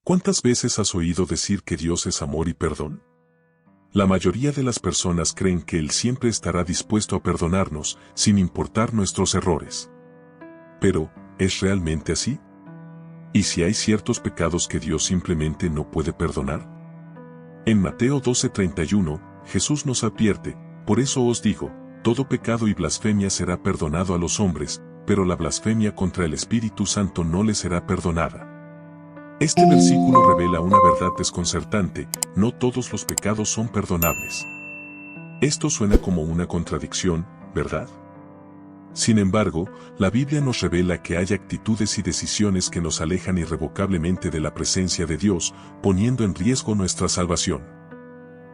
¿Cuántas veces has oído decir que Dios es amor y perdón? La mayoría de las personas creen que Él siempre estará dispuesto a perdonarnos, sin importar nuestros errores. Pero, ¿es realmente así? ¿Y si hay ciertos pecados que Dios simplemente no puede perdonar? En Mateo 12:31, Jesús nos advierte: por eso os digo, todo pecado y blasfemia será perdonado a los hombres, pero la blasfemia contra el Espíritu Santo no le será perdonada. Este versículo revela una verdad desconcertante: no todos los pecados son perdonables. Esto suena como una contradicción, ¿verdad? Sin embargo, la Biblia nos revela que hay actitudes y decisiones que nos alejan irrevocablemente de la presencia de Dios, poniendo en riesgo nuestra salvación.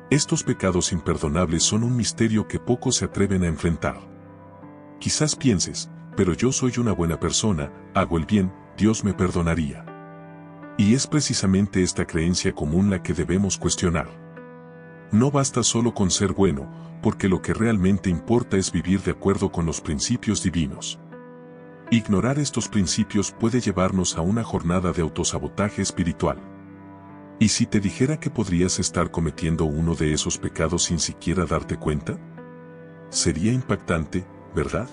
Estos pecados imperdonables son un misterio que pocos se atreven a enfrentar. Quizás pienses: pero yo soy una buena persona, hago el bien, Dios me perdonaría. Y es precisamente esta creencia común la que debemos cuestionar. No basta solo con ser bueno, porque lo que realmente importa es vivir de acuerdo con los principios divinos. Ignorar estos principios puede llevarnos a una jornada de autosabotaje espiritual. ¿Y si te dijera que podrías estar cometiendo uno de esos pecados sin siquiera darte cuenta? Sería impactante, ¿verdad?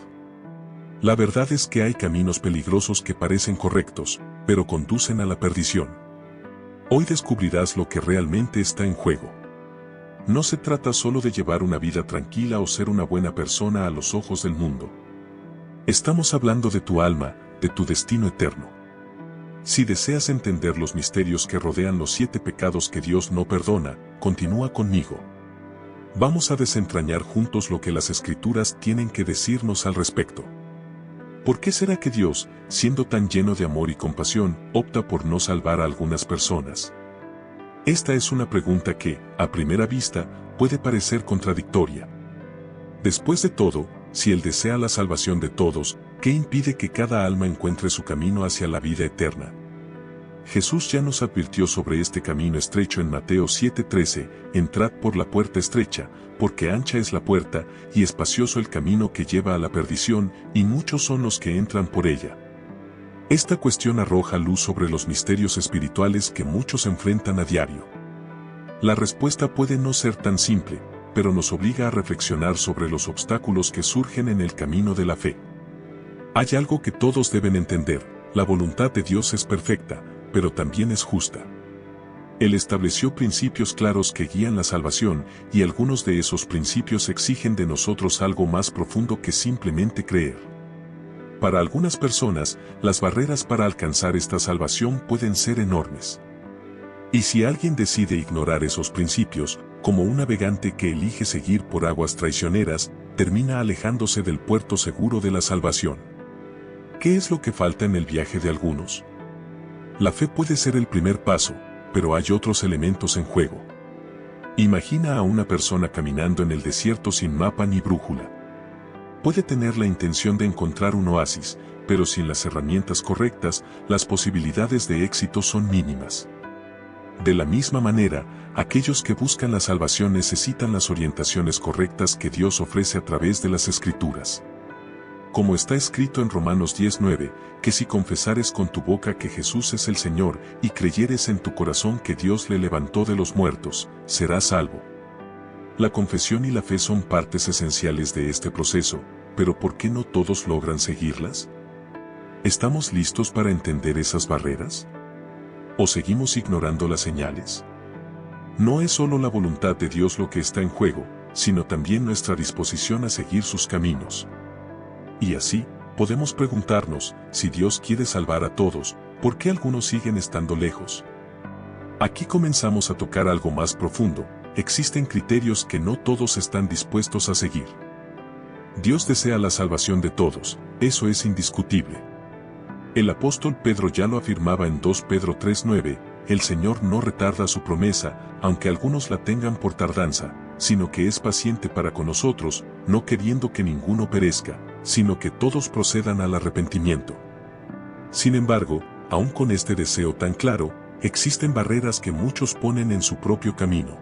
La verdad es que hay caminos peligrosos que parecen correctos, pero conducen a la perdición. Hoy descubrirás lo que realmente está en juego. No se trata solo de llevar una vida tranquila o ser una buena persona a los ojos del mundo. Estamos hablando de tu alma, de tu destino eterno. Si deseas entender los misterios que rodean los 7 pecados que Dios no perdona, continúa conmigo. Vamos a desentrañar juntos lo que las Escrituras tienen que decirnos al respecto. ¿Por qué será que Dios, siendo tan lleno de amor y compasión, opta por no salvar a algunas personas? Esta es una pregunta que, a primera vista, puede parecer contradictoria. Después de todo, si Él desea la salvación de todos, ¿qué impide que cada alma encuentre su camino hacia la vida eterna? Jesús ya nos advirtió sobre este camino estrecho en Mateo 7:13: entrad por la puerta estrecha, porque ancha es la puerta, y espacioso el camino que lleva a la perdición, y muchos son los que entran por ella. Esta cuestión arroja luz sobre los misterios espirituales que muchos enfrentan a diario. La respuesta puede no ser tan simple, pero nos obliga a reflexionar sobre los obstáculos que surgen en el camino de la fe. Hay algo que todos deben entender: la voluntad de Dios es perfecta, pero también es justa. Él estableció principios claros que guían la salvación, y algunos de esos principios exigen de nosotros algo más profundo que simplemente creer. Para algunas personas, las barreras para alcanzar esta salvación pueden ser enormes. Y si alguien decide ignorar esos principios, como un navegante que elige seguir por aguas traicioneras, termina alejándose del puerto seguro de la salvación. ¿Qué es lo que falta en el viaje de algunos? La fe puede ser el primer paso, pero hay otros elementos en juego. Imagina a una persona caminando en el desierto sin mapa ni brújula. Puede tener la intención de encontrar un oasis, pero sin las herramientas correctas, las posibilidades de éxito son mínimas. De la misma manera, aquellos que buscan la salvación necesitan las orientaciones correctas que Dios ofrece a través de las Escrituras. Como está escrito en Romanos 10:9, que si confesares con tu boca que Jesús es el Señor, y creyeres en tu corazón que Dios le levantó de los muertos, serás salvo. La confesión y la fe son partes esenciales de este proceso, pero ¿por qué no todos logran seguirlas? ¿Estamos listos para entender esas barreras? ¿O seguimos ignorando las señales? No es solo la voluntad de Dios lo que está en juego, sino también nuestra disposición a seguir sus caminos. Y así, podemos preguntarnos: si Dios quiere salvar a todos, ¿por qué algunos siguen estando lejos? Aquí comenzamos a tocar algo más profundo: existen criterios que no todos están dispuestos a seguir. Dios desea la salvación de todos, eso es indiscutible. El apóstol Pedro ya lo afirmaba en 2 Pedro 3:9: el Señor no retarda su promesa, aunque algunos la tengan por tardanza, sino que es paciente para con nosotros, no queriendo que ninguno perezca, sino que todos procedan al arrepentimiento. Sin embargo, aun con este deseo tan claro, existen barreras que muchos ponen en su propio camino.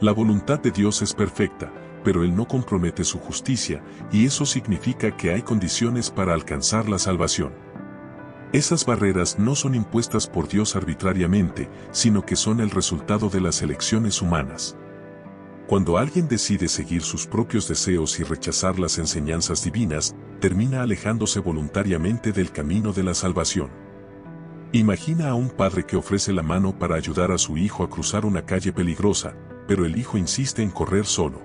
La voluntad de Dios es perfecta, pero Él no compromete su justicia, y eso significa que hay condiciones para alcanzar la salvación. Esas barreras no son impuestas por Dios arbitrariamente, sino que son el resultado de las elecciones humanas. Cuando alguien decide seguir sus propios deseos y rechazar las enseñanzas divinas, termina alejándose voluntariamente del camino de la salvación. Imagina a un padre que ofrece la mano para ayudar a su hijo a cruzar una calle peligrosa, pero el hijo insiste en correr solo.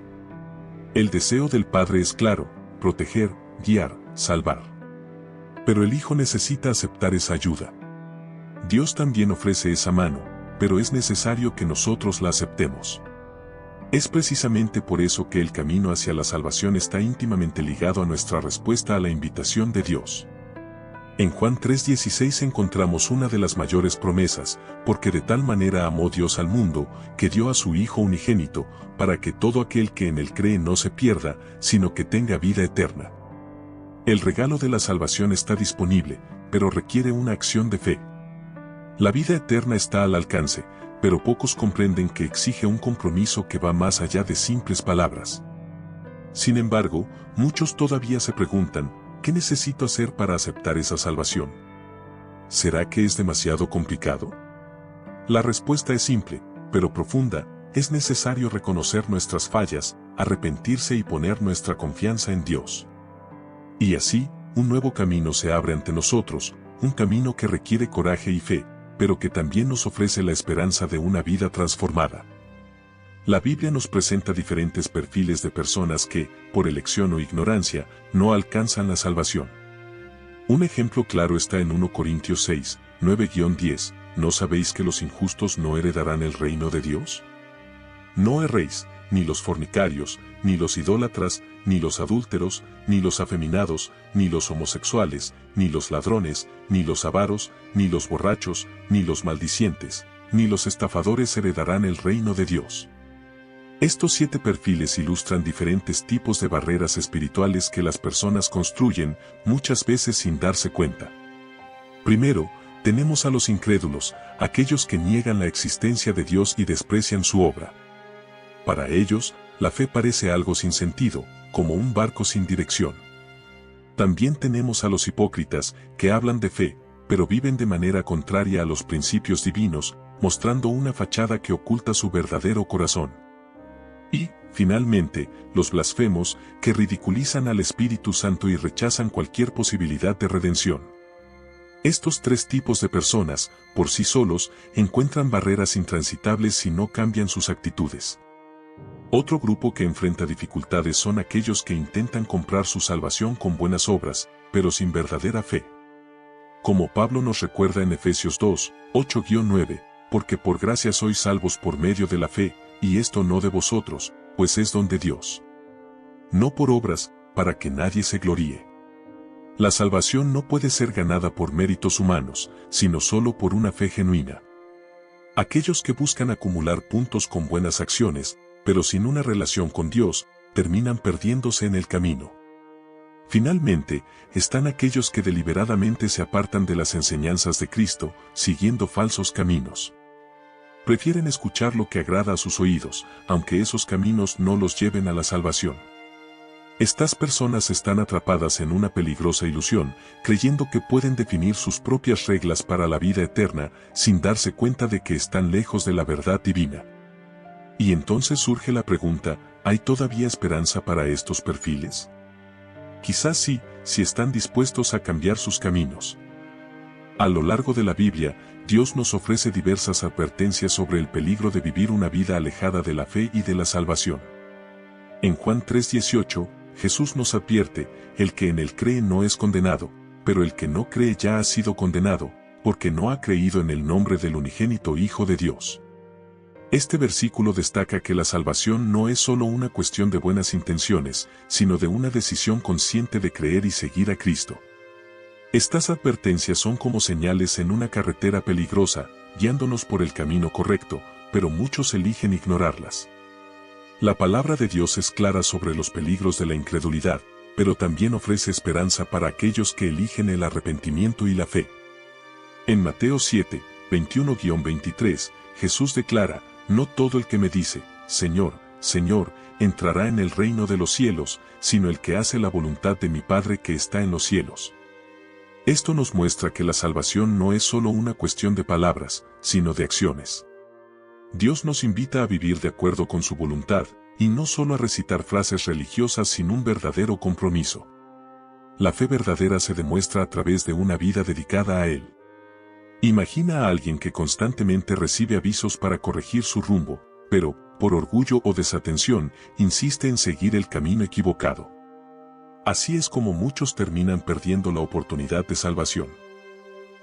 El deseo del padre es claro: proteger, guiar, salvar. Pero el hijo necesita aceptar esa ayuda. Dios también ofrece esa mano, pero es necesario que nosotros la aceptemos. Es precisamente por eso que el camino hacia la salvación está íntimamente ligado a nuestra respuesta a la invitación de Dios. En Juan 3:16 encontramos una de las mayores promesas: porque de tal manera amó Dios al mundo, que dio a su Hijo unigénito, para que todo aquel que en él cree no se pierda, sino que tenga vida eterna. El regalo de la salvación está disponible, pero requiere una acción de fe. La vida eterna está al alcance, pero pocos comprenden que exige un compromiso que va más allá de simples palabras. Sin embargo, muchos todavía se preguntan: ¿qué necesito hacer para aceptar esa salvación? ¿Será que es demasiado complicado? La respuesta es simple, pero profunda: es necesario reconocer nuestras fallas, arrepentirse y poner nuestra confianza en Dios. Y así, un nuevo camino se abre ante nosotros, un camino que requiere coraje y fe, pero que también nos ofrece la esperanza de una vida transformada. La Biblia nos presenta diferentes perfiles de personas que, por elección o ignorancia, no alcanzan la salvación. Un ejemplo claro está en 1 Corintios 6, 9-10, ¿no sabéis que los injustos no heredarán el reino de Dios? No erréis, ni los fornicarios, ni los idólatras, ni los adúlteros, ni los afeminados, ni los homosexuales, ni los ladrones, ni los avaros, ni los borrachos, ni los maldicientes, ni los estafadores heredarán el reino de Dios. Estos 7 perfiles ilustran diferentes tipos de barreras espirituales que las personas construyen, muchas veces sin darse cuenta. Primero, tenemos a los incrédulos, aquellos que niegan la existencia de Dios y desprecian su obra. Para ellos, la fe parece algo sin sentido, como un barco sin dirección. También tenemos a los hipócritas, que hablan de fe, pero viven de manera contraria a los principios divinos, mostrando una fachada que oculta su verdadero corazón. Y, finalmente, los blasfemos, que ridiculizan al Espíritu Santo y rechazan cualquier posibilidad de redención. Estos 3 tipos de personas, por sí solos, encuentran barreras intransitables si no cambian sus actitudes. Otro grupo que enfrenta dificultades son aquellos que intentan comprar su salvación con buenas obras, pero sin verdadera fe. Como Pablo nos recuerda en Efesios 2, 8-9, porque por gracia sois salvos por medio de la fe, y esto no de vosotros, pues es don de Dios. No por obras, para que nadie se gloríe. La salvación no puede ser ganada por méritos humanos, sino solo por una fe genuina. Aquellos que buscan acumular puntos con buenas acciones, pero sin una relación con Dios, terminan perdiéndose en el camino. Finalmente, están aquellos que deliberadamente se apartan de las enseñanzas de Cristo, siguiendo falsos caminos. Prefieren escuchar lo que agrada a sus oídos, aunque esos caminos no los lleven a la salvación. Estas personas están atrapadas en una peligrosa ilusión, creyendo que pueden definir sus propias reglas para la vida eterna, sin darse cuenta de que están lejos de la verdad divina. Y entonces surge la pregunta: ¿hay todavía esperanza para estos perfiles? Quizás sí, si están dispuestos a cambiar sus caminos. A lo largo de la Biblia, Dios nos ofrece diversas advertencias sobre el peligro de vivir una vida alejada de la fe y de la salvación. En Juan 3:18, Jesús nos advierte: el que en él cree no es condenado, pero el que no cree ya ha sido condenado, porque no ha creído en el nombre del unigénito Hijo de Dios. Este versículo destaca que la salvación no es solo una cuestión de buenas intenciones, sino de una decisión consciente de creer y seguir a Cristo. Estas advertencias son como señales en una carretera peligrosa, guiándonos por el camino correcto, pero muchos eligen ignorarlas. La palabra de Dios es clara sobre los peligros de la incredulidad, pero también ofrece esperanza para aquellos que eligen el arrepentimiento y la fe. En Mateo 7, 21-23, Jesús declara: no todo el que me dice, Señor, Señor, entrará en el reino de los cielos, sino el que hace la voluntad de mi Padre que está en los cielos. Esto nos muestra que la salvación no es solo una cuestión de palabras, sino de acciones. Dios nos invita a vivir de acuerdo con su voluntad, y no solo a recitar frases religiosas sin un verdadero compromiso. La fe verdadera se demuestra a través de una vida dedicada a Él. Imagina a alguien que constantemente recibe avisos para corregir su rumbo, pero, por orgullo o desatención, insiste en seguir el camino equivocado. Así es como muchos terminan perdiendo la oportunidad de salvación.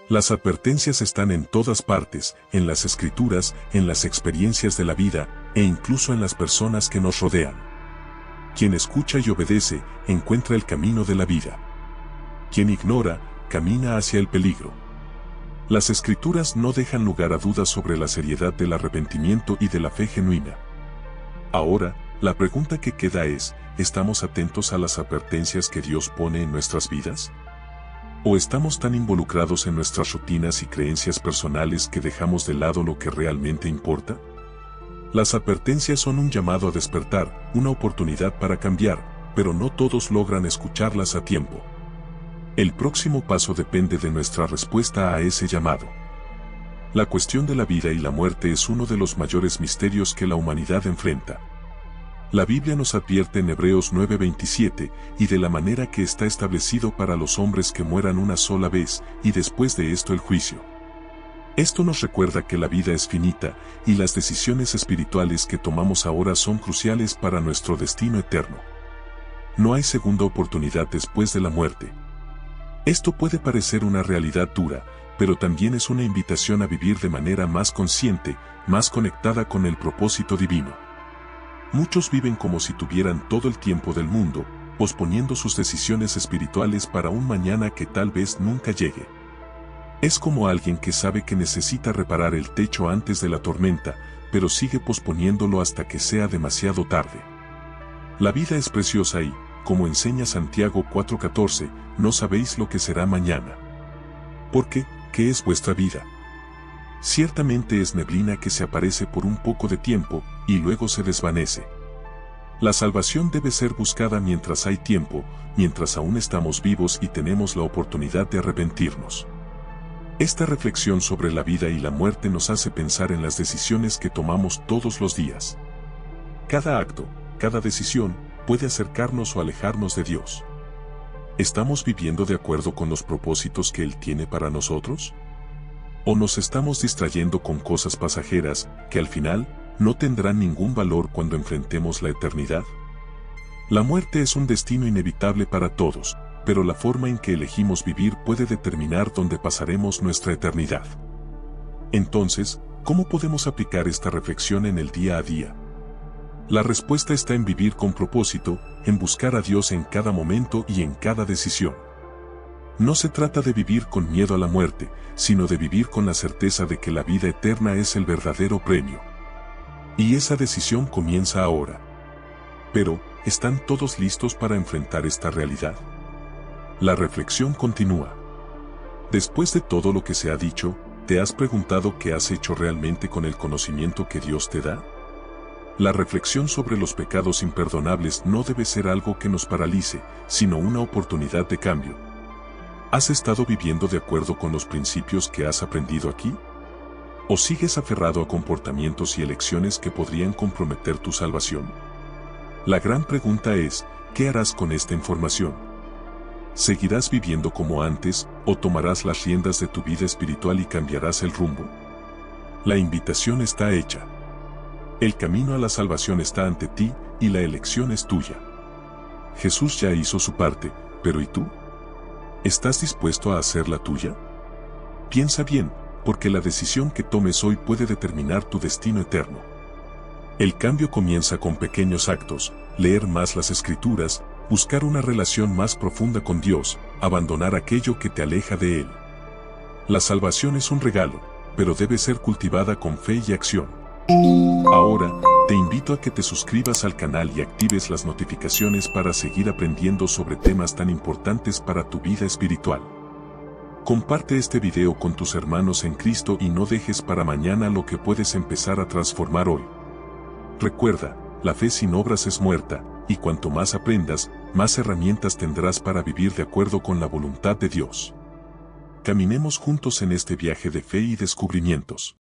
Las advertencias están en todas partes, en las Escrituras, en las experiencias de la vida, e incluso en las personas que nos rodean. Quien escucha y obedece, encuentra el camino de la vida. Quien ignora, camina hacia el peligro. Las Escrituras no dejan lugar a dudas sobre la seriedad del arrepentimiento y de la fe genuina. Ahora, la pregunta que queda es, ¿estamos atentos a las advertencias que Dios pone en nuestras vidas? ¿O estamos tan involucrados en nuestras rutinas y creencias personales que dejamos de lado lo que realmente importa? Las advertencias son un llamado a despertar, una oportunidad para cambiar, pero no todos logran escucharlas a tiempo. El próximo paso depende de nuestra respuesta a ese llamado. La cuestión de la vida y la muerte es uno de los mayores misterios que la humanidad enfrenta. La Biblia nos advierte en Hebreos 9:27, y de la manera que está establecido para los hombres que mueran una sola vez, y después de esto el juicio. Esto nos recuerda que la vida es finita, y las decisiones espirituales que tomamos ahora son cruciales para nuestro destino eterno. No hay segunda oportunidad después de la muerte. Esto puede parecer una realidad dura, pero también es una invitación a vivir de manera más consciente, más conectada con el propósito divino. Muchos viven como si tuvieran todo el tiempo del mundo, posponiendo sus decisiones espirituales para un mañana que tal vez nunca llegue. Es como alguien que sabe que necesita reparar el techo antes de la tormenta, pero sigue posponiéndolo hasta que sea demasiado tarde. La vida es preciosa y, como enseña Santiago 4:14, no sabéis lo que será mañana. Porque, ¿qué es vuestra vida? Ciertamente es neblina que se aparece por un poco de tiempo, y luego se desvanece. La salvación debe ser buscada mientras hay tiempo, mientras aún estamos vivos y tenemos la oportunidad de arrepentirnos. Esta reflexión sobre la vida y la muerte nos hace pensar en las decisiones que tomamos todos los días. Cada acto, cada decisión, puede acercarnos o alejarnos de Dios. ¿Estamos viviendo de acuerdo con los propósitos que Él tiene para nosotros? ¿O nos estamos distrayendo con cosas pasajeras que al final no tendrán ningún valor cuando enfrentemos la eternidad? La muerte es un destino inevitable para todos, pero la forma en que elegimos vivir puede determinar dónde pasaremos nuestra eternidad. Entonces, ¿cómo podemos aplicar esta reflexión en el día a día? La respuesta está en vivir con propósito, en buscar a Dios en cada momento y en cada decisión. No se trata de vivir con miedo a la muerte, sino de vivir con la certeza de que la vida eterna es el verdadero premio. Y esa decisión comienza ahora. Pero, ¿están todos listos para enfrentar esta realidad? La reflexión continúa. Después de todo lo que se ha dicho, ¿te has preguntado qué has hecho realmente con el conocimiento que Dios te da? La reflexión sobre los pecados imperdonables no debe ser algo que nos paralice, sino una oportunidad de cambio. ¿Has estado viviendo de acuerdo con los principios que has aprendido aquí? ¿O sigues aferrado a comportamientos y elecciones que podrían comprometer tu salvación? La gran pregunta es, ¿qué harás con esta información? ¿Seguirás viviendo como antes, o tomarás las riendas de tu vida espiritual y cambiarás el rumbo? La invitación está hecha. El camino a la salvación está ante ti, y la elección es tuya. Jesús ya hizo su parte, pero ¿y tú? ¿Estás dispuesto a hacer la tuya? Piensa bien, porque la decisión que tomes hoy puede determinar tu destino eterno. El cambio comienza con pequeños actos: leer más las Escrituras, buscar una relación más profunda con Dios, abandonar aquello que te aleja de Él. La salvación es un regalo, pero debe ser cultivada con fe y acción. Ahora, te invito a que te suscribas al canal y actives las notificaciones para seguir aprendiendo sobre temas tan importantes para tu vida espiritual. Comparte este video con tus hermanos en Cristo y no dejes para mañana lo que puedes empezar a transformar hoy. Recuerda, la fe sin obras es muerta, y cuanto más aprendas, más herramientas tendrás para vivir de acuerdo con la voluntad de Dios. Caminemos juntos en este viaje de fe y descubrimientos.